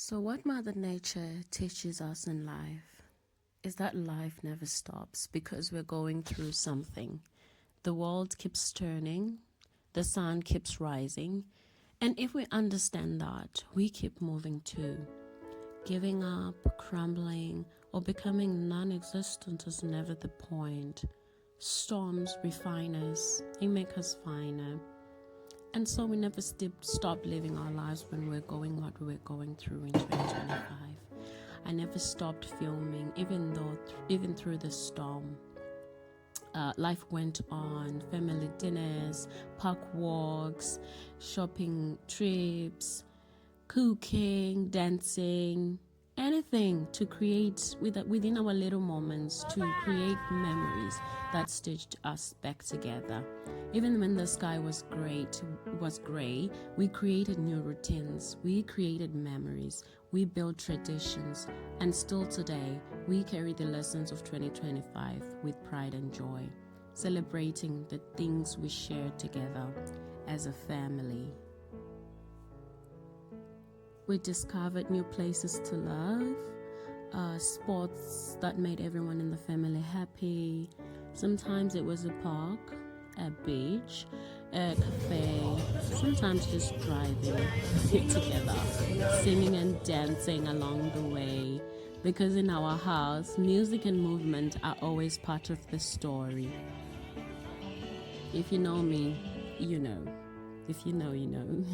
So what Mother Nature teaches us in life is that life never stops because we're going through something. The world keeps turning, the sun keeps rising, and if we understand that, we keep moving too. Giving up, crumbling, or becoming non-existent is never the point. Storms refine us, they make us finer. And so we never stop living our lives when we're going what we're going through in 2025. I never stopped filming, even through the storm. Life went on, family dinners, park walks, shopping trips, cooking, dancing, anything to create within our little moments, to create memories that stitched us back together. Even when the sky was gray, we created new routines, we created memories, we built traditions, and still today, we carry the lessons of 2025 with pride and joy, celebrating the things we shared together as a family. We discovered new places to love, sports that made everyone in the family happy. Sometimes it was a park, a beach, a cafe, sometimes just driving together, singing and dancing along the way. Because in our house, music and movement are always part of the story. If you know me, you know. If you know, you know.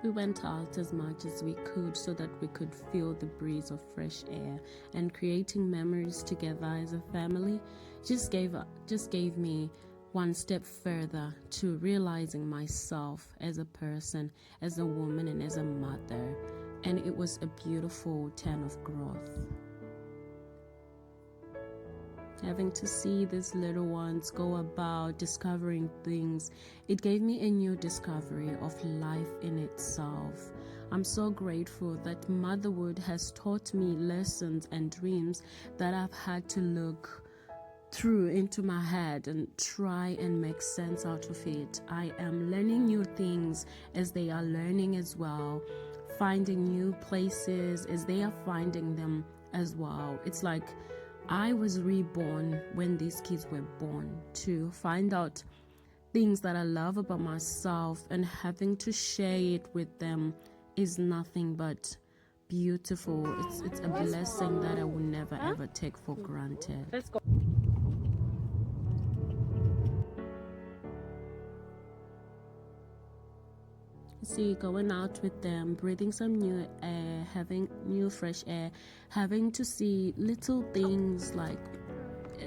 We went out as much as we could so that we could feel the breeze of fresh air, and creating memories together as a family just gave me one step further to realizing myself as a person, as a woman, and as a mother. And it was a beautiful turn of growth. Having to see these little ones go about discovering things, it gave me a new discovery of life in itself. I'm so grateful that motherhood has taught me lessons and dreams that I've had to look through into my head and try and make sense out of it. I am learning new things as they are learning as well, finding new places as they are finding them as well. It's like I was reborn when these kids were born, to find out things that I love about myself, and having to share it with them is nothing but beautiful. It's a blessing that I will never ever take for granted. Let's go. See, going out with them, breathing some new air, having new fresh air, having to see little things like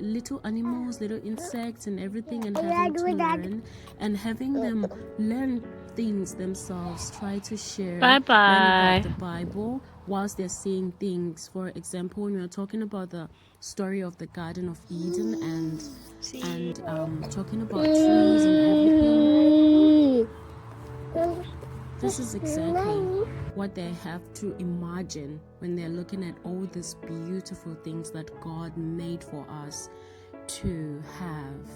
little animals, little insects and everything, and having to learn and having them learn things themselves, try to share, learn about the Bible whilst they're seeing things. For example, when we were talking about the story of the Garden of Eden and talking about trees and everything, this is exactly what they have to imagine when they're looking at all these beautiful things that God made for us to have.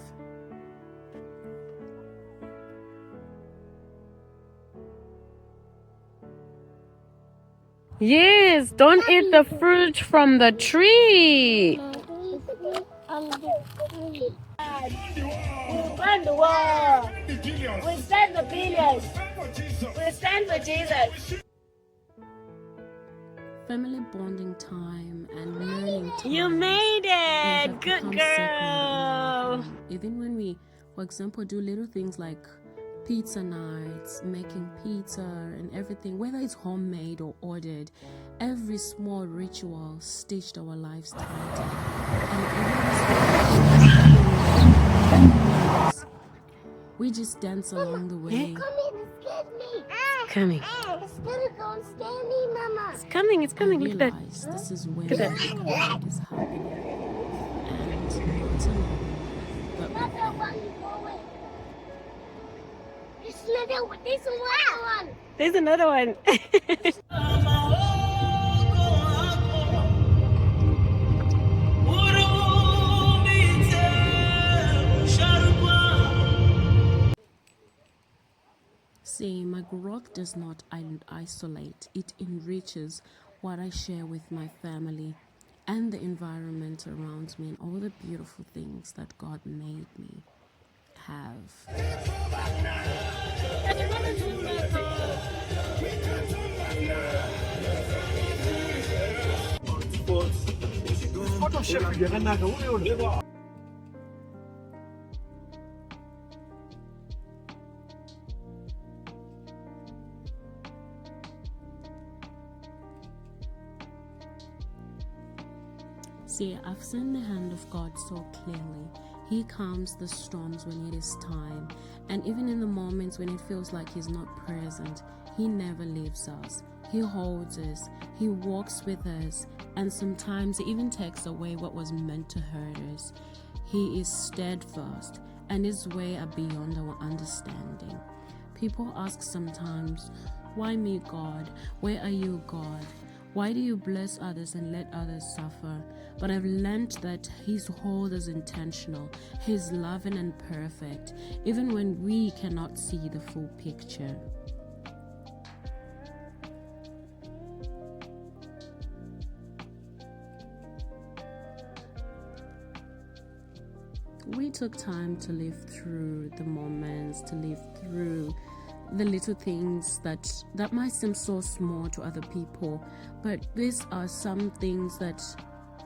Yes, don't eat the fruit from the tree. We won the war. We stand the billions. We stand for Jesus. Family bonding time and learning time. You made it. Good girl. Even when we, for example, do little things like pizza nights, making pizza and everything, whether it's homemade or ordered, every small ritual stitched our lives tighter. And we just dance along the way. Coming. It's gonna go and scare me, Mama. It's coming. It's coming. I Look at that. realize this is when the God is happening. And it's alone. But There's another one. See, my growth does not isolate, it enriches what I share with my family and the environment around me and all the beautiful things that God made me have. See, I've seen the hand of God so clearly. He calms the storms when it is time. And even in the moments when it feels like He's not present, He never leaves us. He holds us. He walks with us. And sometimes He even takes away what was meant to hurt us. He is steadfast, and His ways are beyond our understanding. People ask sometimes, why me, God? Where are you, God? Why do you bless others and let others suffer? But I've learned that His hold is intentional, He's loving and perfect, even when we cannot see the full picture. We took time to live through the moments, to live through the little things that might seem so small to other people, but these are some things that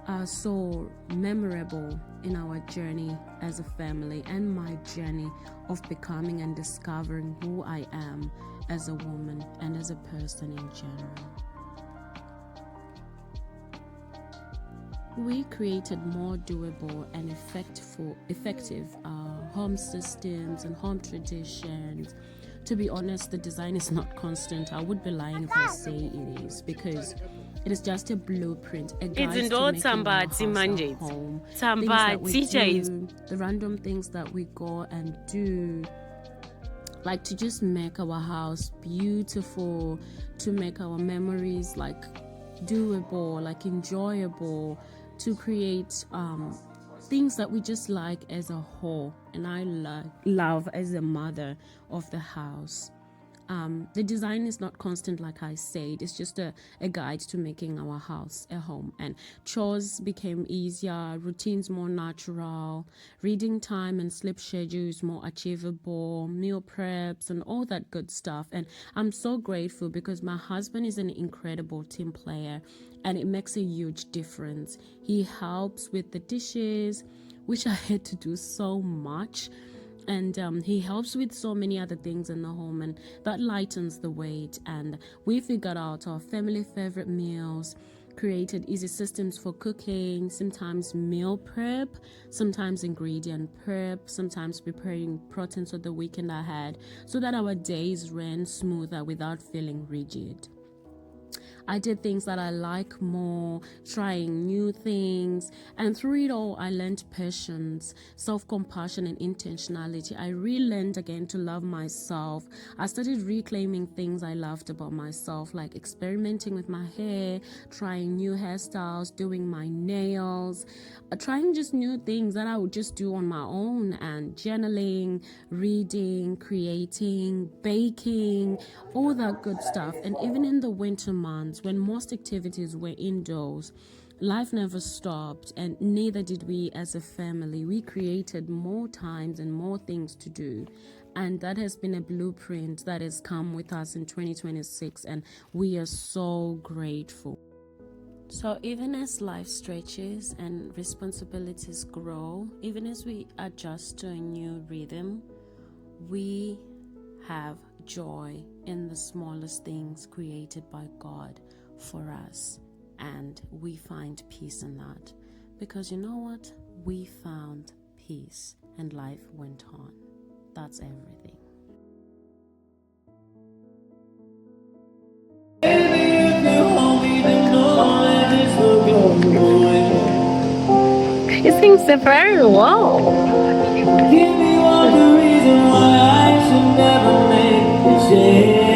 are so memorable in our journey as a family and my journey of becoming and discovering who I am as a woman and as a person in general. We created more doable and effective home systems and home traditions. To be honest, the design is not constant. I would be lying if I say it is, because it is just a blueprint, a guide to making our house our home. Things that we do, the random things that we go and do, like to just make our house beautiful, to make our memories like doable, like enjoyable, to create things that we just like as a whole. And I love as a mother of the house. The design is not constant, like I said. It's just a guide to making our house a home. And chores became easier, routines more natural, reading time and sleep schedules more achievable, meal preps and all that good stuff. And I'm so grateful because my husband is an incredible team player, and it makes a huge difference. He helps with the dishes, which I had to do so much. And he helps with so many other things in the home, and that lightens the weight. And we figured out our family favorite meals, created easy systems for cooking, sometimes meal prep, sometimes ingredient prep, sometimes preparing proteins for the weekend ahead, so that our days ran smoother without feeling rigid. I did things that I like more, trying new things, and through it all, I learned patience, self-compassion, and intentionality. I relearned again to love myself. I started reclaiming things I loved about myself, like experimenting with my hair, trying new hairstyles, doing my nails, trying just new things that I would just do on my own, and journaling, reading, creating, baking, all that good stuff. And even in the winter months, when most activities were indoors, life never stopped, and neither did we as a family. We created more times and more things to do, and that has been a blueprint that has come with us in 2026, and we are so grateful. So even as life stretches and responsibilities grow, even as we adjust to a new rhythm, we have joy in the smallest things created by God for us, and we find peace in that, because you know what? We found peace and life went on. That's everything. You see sings very well. Give me one good reason why I should never make a change.